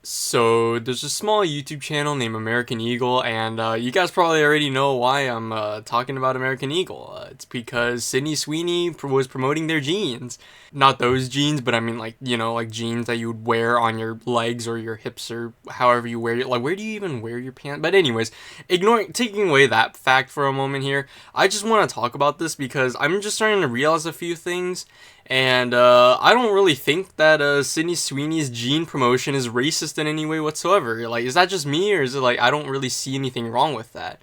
So there's a small YouTube channel named American Eagle, and you guys probably already know why I'm talking about American Eagle. It's because Sydney Sweeney was promoting their jeans. Not those jeans, but I mean like jeans that you would wear on your legs or your hips or however you wear it. Like, where do you even wear your pants? But anyways, taking away that fact for a moment here, I just want to talk about this because I'm just starting to realize a few things. And I don't really think that Sydney Sweeney's jean promotion is racist in any way whatsoever. Like, is that just me, or is it like I don't really see anything wrong with that?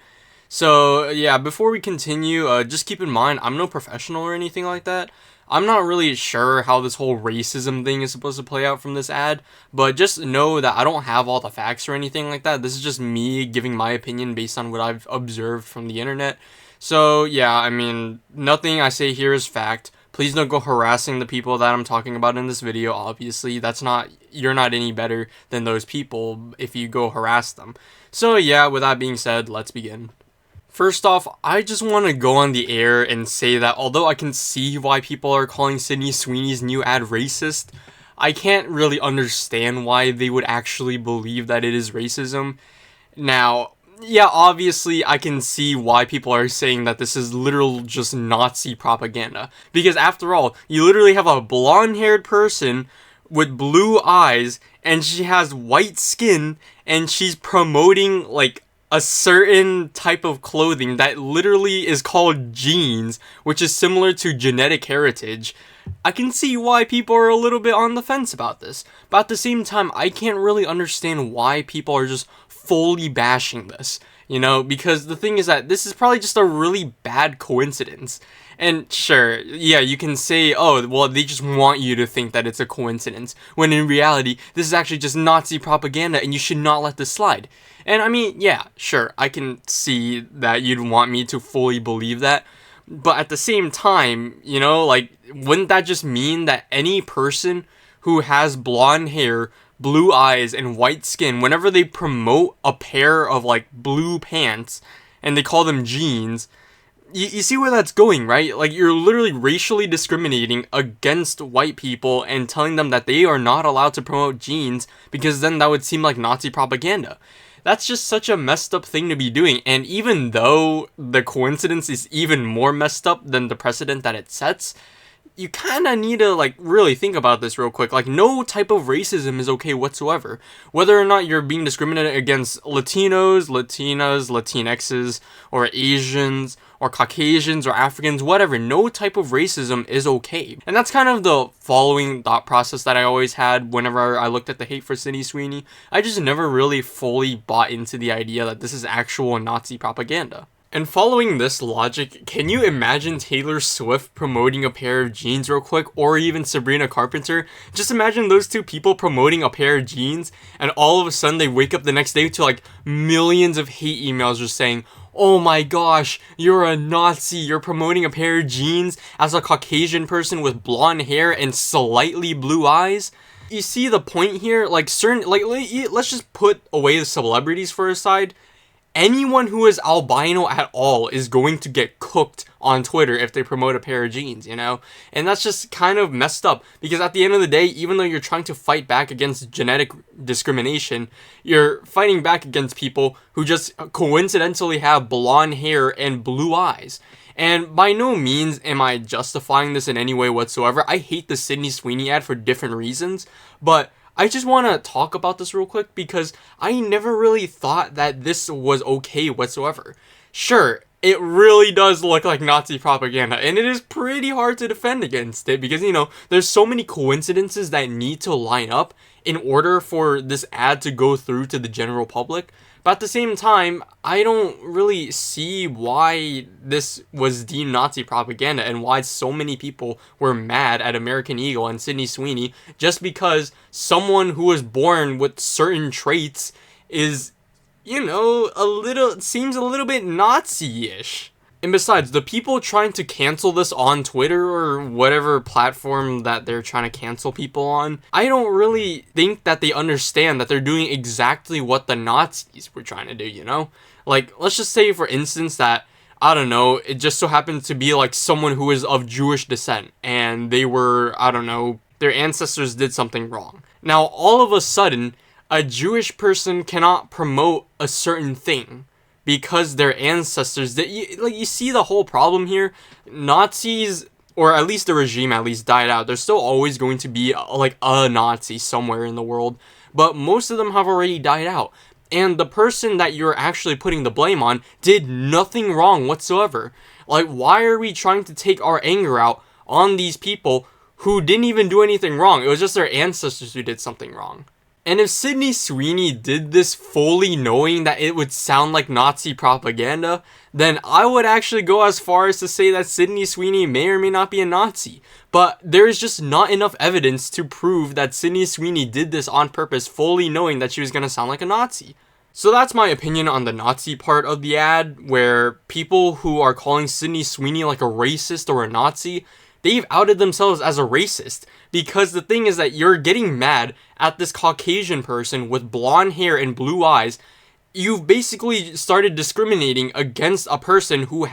So yeah, before we continue, just keep in mind I'm no professional or anything like that. I'm not really sure how this whole racism thing is supposed to play out from this ad, but just know that I don't have all the facts or anything like that. This is just me giving my opinion based on what I've observed from the internet. So yeah, I mean, nothing I say here is fact. Please don't go harassing the people that I'm talking about in this video. Obviously, you're not any better than those people if you go harass them. So yeah, with that being said, let's begin. First off, I just want to go on the air and say that although I can see why people are calling Sydney Sweeney's new ad racist, I can't really understand why they would actually believe that it is racism. Now, yeah, obviously I can see why people are saying that this is literal just Nazi propaganda. Because after all, you literally have a blonde-haired person with blue eyes, and she has white skin, and she's promoting, like, a certain type of clothing that literally is called jeans, which is similar to genetic heritage. I can see why people are a little bit on the fence about this, but at the same time, I can't really understand why people are just fully bashing this, because the thing is that this is probably just a really bad coincidence. And sure, yeah, you can say, oh, well, they just want you to think that it's a coincidence, when in reality, this is actually just Nazi propaganda, and you should not let this slide. And I mean, yeah, sure, I can see that you'd want me to fully believe that, but at the same time, like, wouldn't that just mean that any person who has blonde hair, blue eyes, and white skin, whenever they promote a pair of, like, blue pants, and they call them jeans, you see where that's going, right? Like, you're literally racially discriminating against white people and telling them that they are not allowed to promote jeans, because then that would seem like Nazi propaganda. That's just such a messed up thing to be doing, and even though the coincidence is even more messed up than the precedent that it sets, you kind of need to, like, really think about this real quick. Like, no type of racism is okay whatsoever. Whether or not you're being discriminated against Latinos, Latinas, Latinxes, or Asians, or Caucasians, or Africans, whatever, no type of racism is okay. And that's kind of the following thought process that I always had whenever I looked at the hate for Sydney Sweeney. I just never really fully bought into the idea that this is actual Nazi propaganda. And following this logic, can you imagine Taylor Swift promoting a pair of jeans real quick, or even Sabrina Carpenter? Just imagine those two people promoting a pair of jeans, and all of a sudden they wake up the next day to, like, millions of hate emails just saying, oh my gosh, you're a Nazi, you're promoting a pair of jeans as a Caucasian person with blonde hair and slightly blue eyes? You see the point here? Like, let's just put away the celebrities for a side. Anyone who is albino at all is going to get cooked on Twitter if they promote a pair of jeans, And that's just kind of messed up, because at the end of the day, even though you're trying to fight back against genetic discrimination, you're fighting back against people who just coincidentally have blonde hair and blue eyes. And by no means am I justifying this in any way whatsoever. I hate the Sydney Sweeney ad for different reasons, but I just want to talk about this real quick because I never really thought that this was okay whatsoever. Sure, it really does look like Nazi propaganda, and it is pretty hard to defend against it because, there's so many coincidences that need to line up in order for this ad to go through to the general public. But at the same time, I don't really see why this was deemed Nazi propaganda and why so many people were mad at American Eagle and Sydney Sweeney just because someone who was born with certain traits is, seems a little bit Nazi-ish. And besides, the people trying to cancel this on Twitter or whatever platform that they're trying to cancel people on, I don't really think that they understand that they're doing exactly what the Nazis were trying to do, Like, let's just say, for instance, that, I don't know, it just so happened to be, like, someone who is of Jewish descent, and they were, I don't know, their ancestors did something wrong. Now, all of a sudden, a Jewish person cannot promote a certain thing because their ancestors that you see the whole problem here. Nazis, or at least the regime at least, died out. There's still always going to be like a Nazi somewhere in the world, but most of them have already died out. And the person that you're actually putting the blame on did nothing wrong whatsoever. Like, why are we trying to take our anger out on these people who didn't even do anything wrong? It was just their ancestors who did something wrong. And if Sydney Sweeney did this fully knowing that it would sound like Nazi propaganda, then I would actually go as far as to say that Sydney Sweeney may or may not be a Nazi. But there is just not enough evidence to prove that Sydney Sweeney did this on purpose, fully knowing that she was going to sound like a Nazi. So that's my opinion on the Nazi part of the ad, where people who are calling Sydney Sweeney like a racist or a Nazi, they've outed themselves as a racist. Because the thing is that you're getting mad at this Caucasian person with blonde hair and blue eyes. You've basically started discriminating against a person who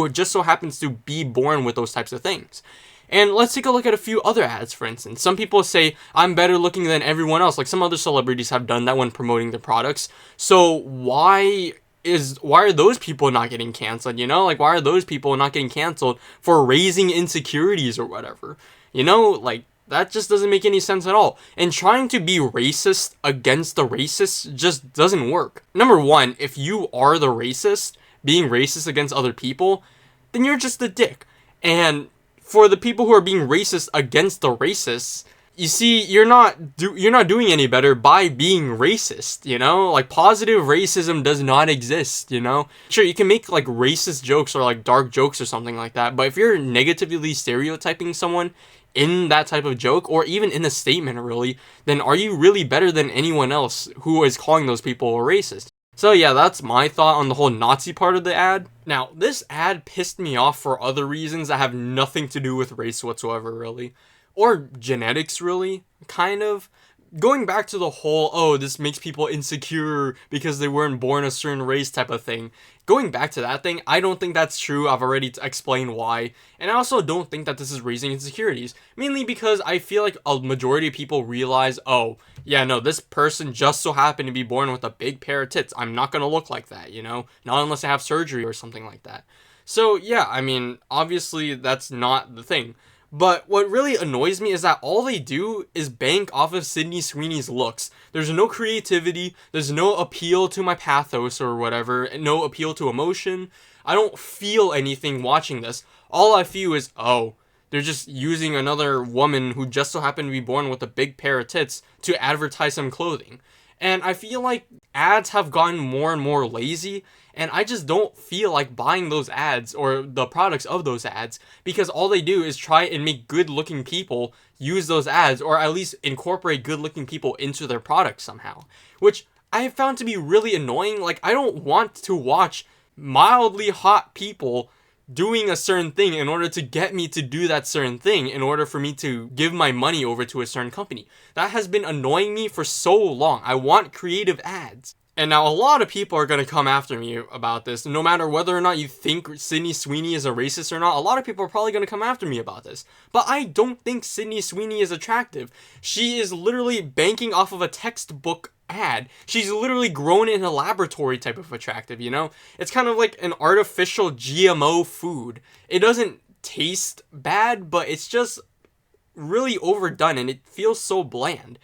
just so happens to be born with those types of things. And let's take a look at a few other ads, for instance. Some people say, I'm better looking than everyone else. Like some other celebrities have done that when promoting their products. So why are those people not getting canceled, Like, why are those people not getting canceled for raising insecurities or whatever? Like, that just doesn't make any sense at all. And trying to be racist against the racists just doesn't work. Number one, if you are the racist, being racist against other people, then you're just a dick. And for the people who are being racist against the racists, you see, you're not doing any better by being racist, Like, positive racism does not exist, Sure, you can make, like, racist jokes or, like, dark jokes or something like that, but if you're negatively stereotyping someone in that type of joke, or even in a statement, really, then are you really better than anyone else who is calling those people a racist? So yeah, that's my thought on the whole Nazi part of the ad. Now, this ad pissed me off for other reasons that have nothing to do with race whatsoever, really. Or genetics, really, kind of. Going back to the whole, oh, this makes people insecure because they weren't born a certain race type of thing. Going back to that thing, I don't think that's true. I've already explained why. And I also don't think that this is raising insecurities. Mainly because I feel like a majority of people realize, oh, yeah, no, this person just so happened to be born with a big pair of tits. I'm not going to look like that, Not unless I have surgery or something like that. So, yeah, I mean, obviously that's not the thing. But what really annoys me is that all they do is bank off of Sydney Sweeney's looks. There's no creativity, there's no appeal to my pathos or whatever, no appeal to emotion. I don't feel anything watching this. All I feel is, oh, they're just using another woman who just so happened to be born with a big pair of tits to advertise some clothing. And I feel like ads have gotten more and more lazy, and I just don't feel like buying those ads or the products of those ads, because all they do is try and make good-looking people use those ads, or at least incorporate good-looking people into their products somehow, which I have found to be really annoying. Like, I don't want to watch mildly hot people doing a certain thing in order to get me to do that certain thing, in order for me to give my money over to a certain company. That has been annoying me for so long. I want creative ads. And now a lot of people are going to come after me about this. No matter whether or not you think Sydney Sweeney is a racist or not, a lot of people are probably going to come after me about this. But I don't think Sydney Sweeney is attractive. She is literally banking off of a textbook ad. She's literally grown in a laboratory type of attractive, It's kind of like an artificial GMO food. It doesn't taste bad, but it's just really overdone and it feels so bland.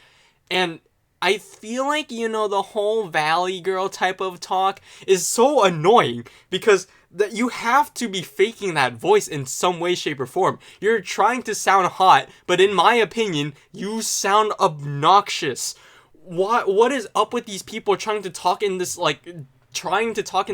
And I feel like, the whole Valley Girl type of talk is so annoying because that you have to be faking that voice in some way, shape, or form. You're trying to sound hot, but in my opinion, you sound obnoxious. What is up with these people trying to talk in this,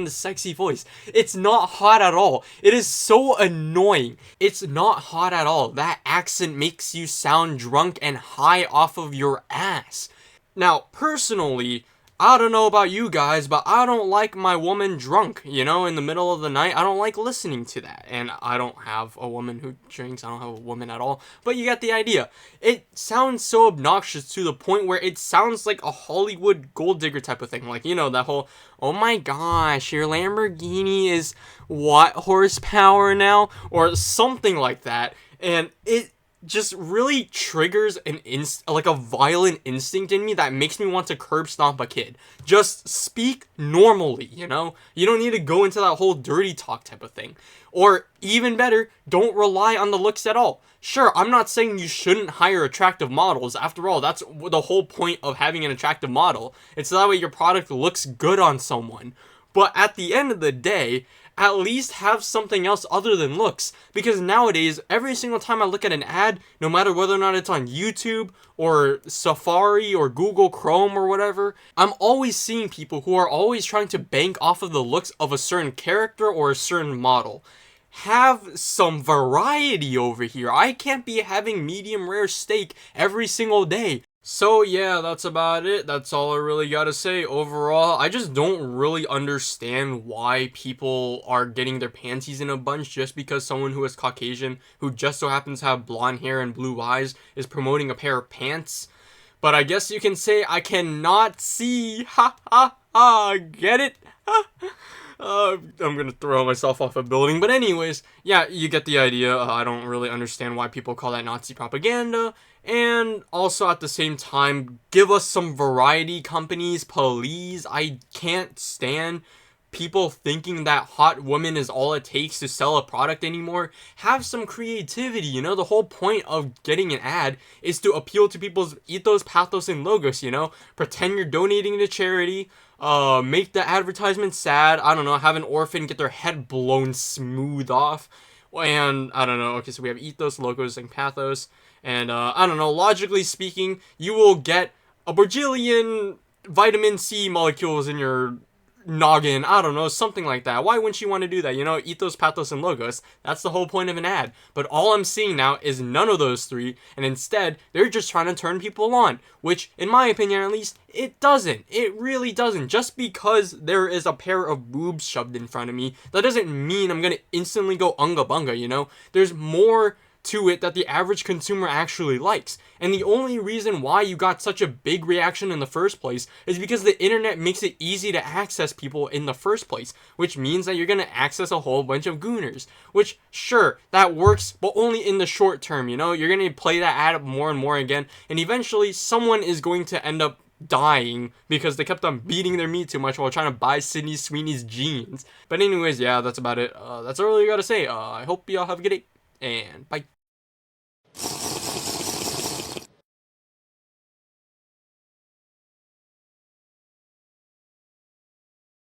sexy voice? It's not hot at all. It is so annoying. It's not hot at all. That accent makes you sound drunk and high off of your ass. Now, personally, I don't know about you guys, but I don't like my woman drunk, in the middle of the night. I don't like listening to that. And I don't have a woman who drinks. I don't have a woman at all. But you get the idea. It sounds so obnoxious to the point where it sounds like a Hollywood gold digger type of thing. Like, that whole, oh my gosh, your Lamborghini is what horsepower now? Or something like that. And just really triggers like a violent instinct in me that makes me want to curb stomp a kid. Just speak normally, you know? You don't need to go into that whole dirty talk type of thing. Or even better, don't rely on the looks at all. Sure, I'm not saying you shouldn't hire attractive models. After all, that's the whole point of having an attractive model. It's so that way your product looks good on someone. But at the end of the day, at least have something else other than looks. Because nowadays, every single time I look at an ad, no matter whether or not it's on YouTube or Safari or Google Chrome or whatever, I'm always seeing people who are always trying to bank off of the looks of a certain character or a certain model. Have some variety over here. I can't be having medium rare steak every single day. So yeah, that's about it. That's all I really gotta say. Overall, I just don't really understand why people are getting their panties in a bunch just because someone who is Caucasian, who just so happens to have blonde hair and blue eyes, is promoting a pair of pants. But I guess you can say I cannot see. Ha ha ha. Get it? I'm gonna throw myself off a building. But anyways, yeah, you get the idea. I don't really understand why people call that Nazi propaganda. And also at the same time, give us some variety, companies, please. I can't stand people thinking that hot woman is all it takes to sell a product anymore. Have some creativity, you know? The whole point of getting an ad is to appeal to people's ethos, pathos, and logos, you know? Pretend you're donating to charity, make the advertisement sad, I don't know, have an orphan get their head blown smooth off, and, I don't know, okay, so we have ethos, logos, and pathos, and, I don't know, logically speaking, you will get a bajillion vitamin C molecules in your noggin, I don't know, something like that. Why wouldn't you want to do that? You know, ethos, pathos, and logos. That's the whole point of an ad. But all I'm seeing now is none of those three, and instead, they're just trying to turn people on, which, in my opinion at least, it doesn't. It really doesn't. Just because there is a pair of boobs shoved in front of me, that doesn't mean I'm gonna instantly go unga bunga, you know? There's more to it that the average consumer actually likes. And the only reason why you got such a big reaction in the first place is because the internet makes it easy to access people in the first place, which means that you're going to access a whole bunch of gooners, which sure, that works, but only in the short term, you know? You're going to play that ad up more and more again, and eventually someone is going to end up dying because they kept on beating their meat too much while trying to buy Sydney Sweeney's jeans. But anyways, yeah, that's about it. That's all I really gotta say. I hope y'all have a good day, and bye.